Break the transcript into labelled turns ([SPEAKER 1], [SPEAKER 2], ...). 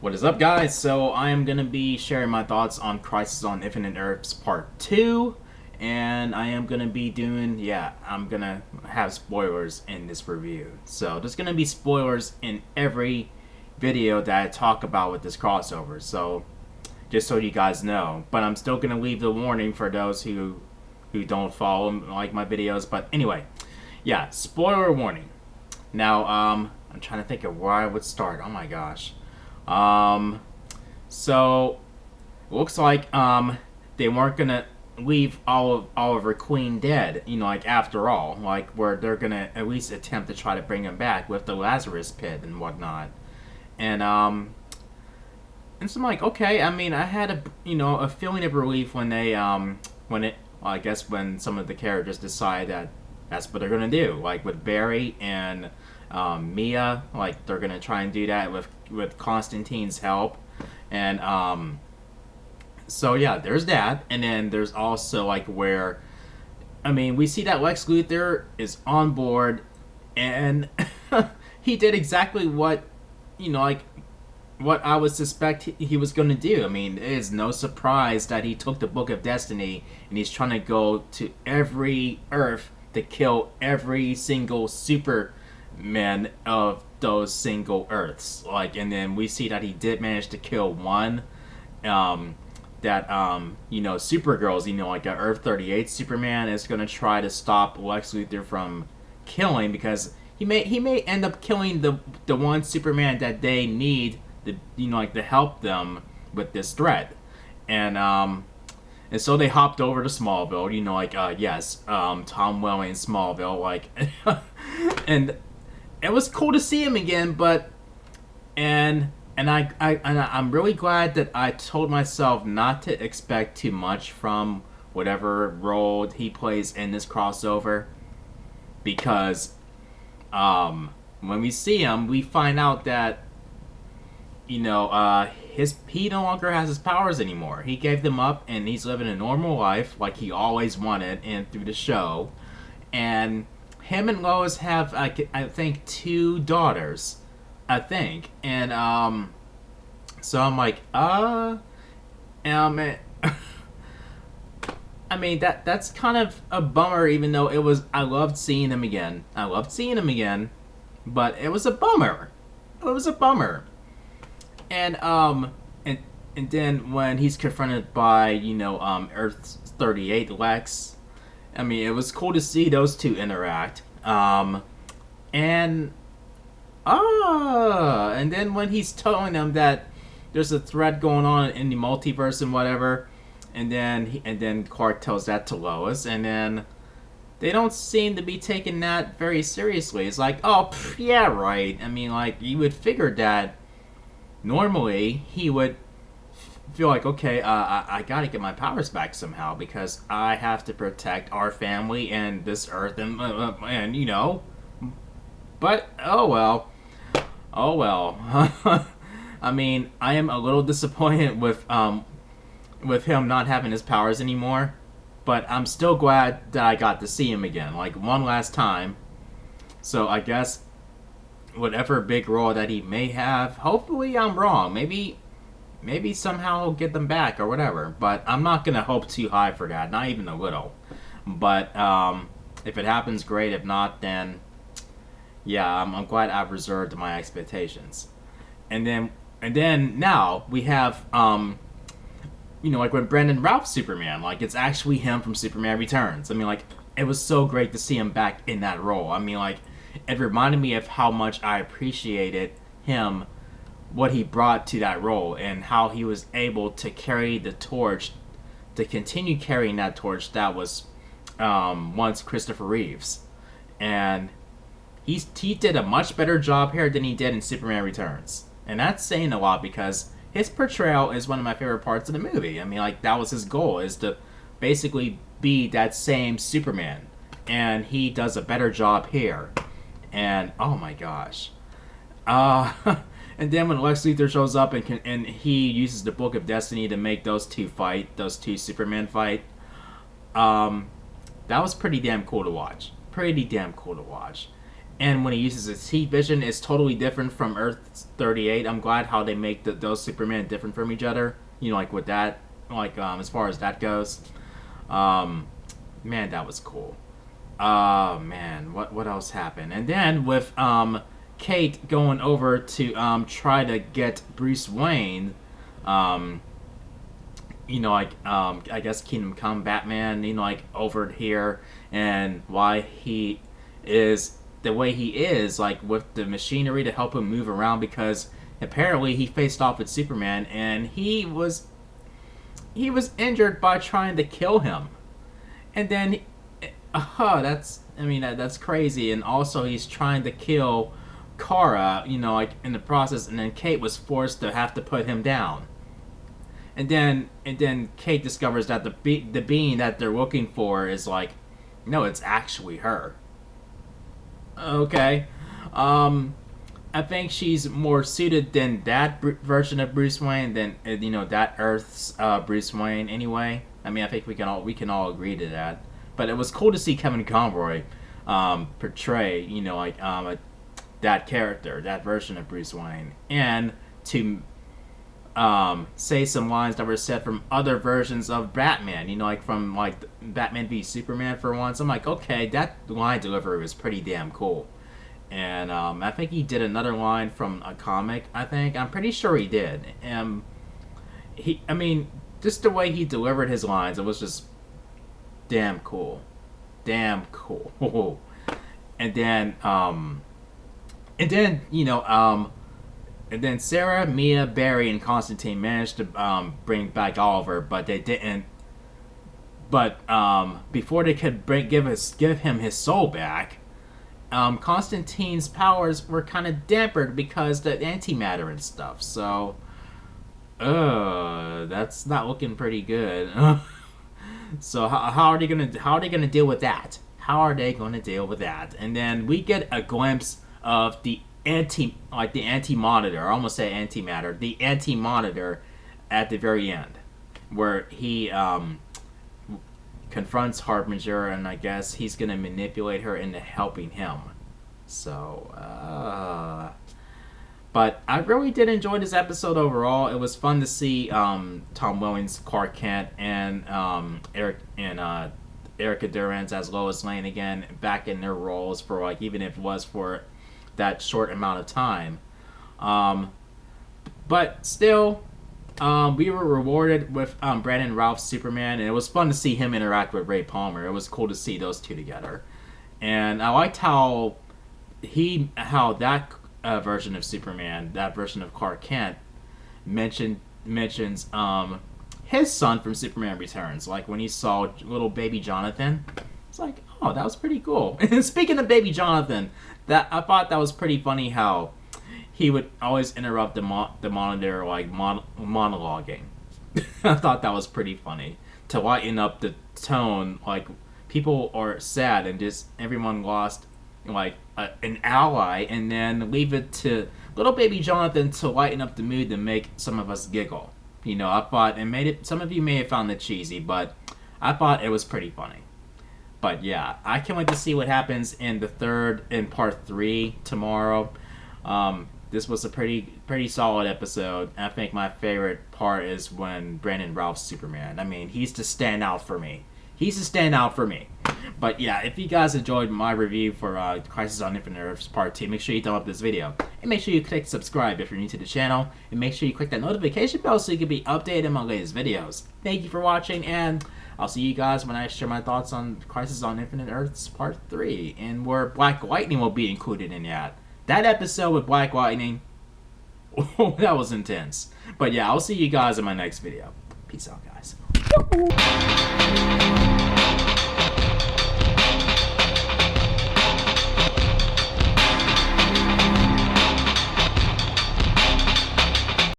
[SPEAKER 1] What is up, guys? So I am going to be sharing my thoughts on Crisis on Infinite Earths Part 2. And I am going to be doing, I'm going to have spoilers in this review. So there's going to be spoilers in every video that I talk about with this crossover. So just so you guys know. But I'm still going to leave the warning for those who don't follow like my videos. But anyway, spoiler warning. Now, I'm trying to think of where I would start. Oh my gosh. So looks like they weren't gonna leave Oliver Queen dead, like after all, like where they're gonna at least attempt to try to bring him back with the Lazarus pit and whatnot. And so I'm like, okay, I mean, I had a feeling of relief when they I guess when some of the characters decide that that's what they're gonna do, like with Barry and Mia, like they're gonna try and do that with Constantine's help, and so yeah, there's that, and then there's also like where, I mean, we see that Lex Luthor is on board, and he did exactly what, like what I would suspect he was going to do. I mean, it is no surprise that he took the Book of Destiny and he's trying to go to every Earth to kill every single Superman of those single Earths. Like, and then we see that he did manage to kill one. Supergirl's, like a Earth 38 Superman is going to try to stop Lex Luthor from killing, because he may end up killing the one Superman that they need to help them with this threat. And so they hopped over to Smallville, Tom Welling in Smallville, like, and it was cool to see him again, but, I'm really glad that I told myself not to expect too much from whatever role he plays in this crossover, because, when we see him, we find out that, he no longer has his powers anymore. He gave them up, and he's living a normal life like he always wanted, and through the show. And him and Lois have, I think, 2 daughters, I think. And so I'm like, I mean, that's kind of a bummer, even though I loved seeing him again. But it was a bummer. And and then when he's confronted by Earth 38 Lex, I mean, it was cool to see those two interact. And then when he's telling them that there's a threat going on in the multiverse and whatever, and then Clark tells that to Lois, and then they don't seem to be taking that very seriously. It's like, oh, yeah, right. I mean, like, you would figure that normally he would feel like, okay, I gotta get my powers back somehow, because I have to protect our family and this Earth, and but oh well. I mean, I am a little disappointed with him not having his powers anymore, but I'm still glad that I got to see him again, like one last time. So I guess whatever big role that he may have, hopefully I'm wrong. Maybe somehow he'll get them back or whatever. But I'm not gonna hope too high for that, not even a little. But if it happens, great. If not, then I'm glad I've reserved my expectations. And then now we have like when Brandon Routh's Superman, like it's actually him from Superman Returns. I mean, like, it was so great to see him back in that role. I mean, like, it reminded me of how much I appreciated him, what he brought to that role, and how he was able to carry the torch, to continue carrying that torch that was once Christopher Reeves. And he did a much better job here than he did in Superman Returns. And that's saying a lot, because his portrayal is one of my favorite parts of the movie. I mean, like, that was his goal, is to basically be that same Superman. And he does a better job here. And oh my gosh, and then when Lex Luthor shows up and he uses the Book of Destiny to make those two Superman fight, that was pretty damn cool to watch. And when he uses his heat vision, it's totally different from Earth 38. I'm glad how they make those Superman different from each other. You know, like with that, like as far as that goes. Um, Man, that was cool. Man, what else happened? And then with Kate going over to try to get Bruce Wayne, um, you know, like I guess Kingdom Come Batman, you know, like over here, and why he is the way he is, like with the machinery to help him move around, because apparently he faced off with Superman and he was injured by trying to kill him, and then that's, I mean, that's crazy. And also he's trying to kill Kara, you know, like in the process, and then Kate was forced to have to put him down. And then Kate discovers that the being that they're looking for is like, no, it's actually her. Okay. I think she's more suited than that version of Bruce Wayne than you know, that Earth's Bruce Wayne. Anyway, I mean, I think we can all agree to that. But it was cool to see Kevin Conroy portray, you know, like that character, that version of Bruce Wayne, and to say some lines that were said from other versions of Batman. You know, like from like Batman v Superman for once. I'm like, okay, that line delivery was pretty damn cool. And I think he did another line from a comic. I'm pretty sure he did. I mean, just the way he delivered his lines, it was just damn cool, damn cool. And then, you know, and then Sarah, Mia, Barry, and Constantine managed to bring back Oliver, but they didn't. But before they could give him his soul back, Constantine's powers were kind of dampened because the antimatter and stuff. So, that's not looking pretty good. So how are they gonna deal with that? How are they gonna deal with that? And then we get a glimpse of the anti-monitor. I almost say antimatter. The anti-monitor at the very end, where he confronts Harbinger, and I guess he's gonna manipulate her into helping him. So, but I really did enjoy this episode overall. It was fun to see Tom Welling's Clark Kent and Erica Durance as Lois Lane again back in their roles for, like, even if it was for that short amount of time. But still, we were rewarded with Brandon Routh's Superman, and it was fun to see him interact with Ray Palmer. It was cool to see those two together, and I liked how that version of Superman, that version of Clark Kent, mentions his son from Superman Returns. Like when he saw little baby Jonathan, it's like, oh, that was pretty cool. And speaking of baby Jonathan, that I thought that was pretty funny how he would always interrupt the monitor, like monologuing. I thought that was pretty funny to lighten up the tone. Like people are sad and just everyone lost like an ally, and then leave it to little baby Jonathan to lighten up the mood to make some of us giggle. You know, I thought it made it. Some of you may have found it cheesy, but I thought it was pretty funny. But yeah, I can't wait to see what happens in part 3 tomorrow. This was a pretty solid episode. I think my favorite part is when Brandon Routh's Superman. I mean, he's to stand out for me. But yeah, if you guys enjoyed my review for Crisis on Infinite Earths Part 2, make sure you thumb up this video. And make sure you click subscribe if you're new to the channel. And make sure you click that notification bell so you can be updated on my latest videos. Thank you for watching, and I'll see you guys when I share my thoughts on Crisis on Infinite Earths Part 3, and where Black Lightning will be included in that. That episode with Black Lightning, oh, that was intense. But yeah, I'll see you guys in my next video. Peace out, guys.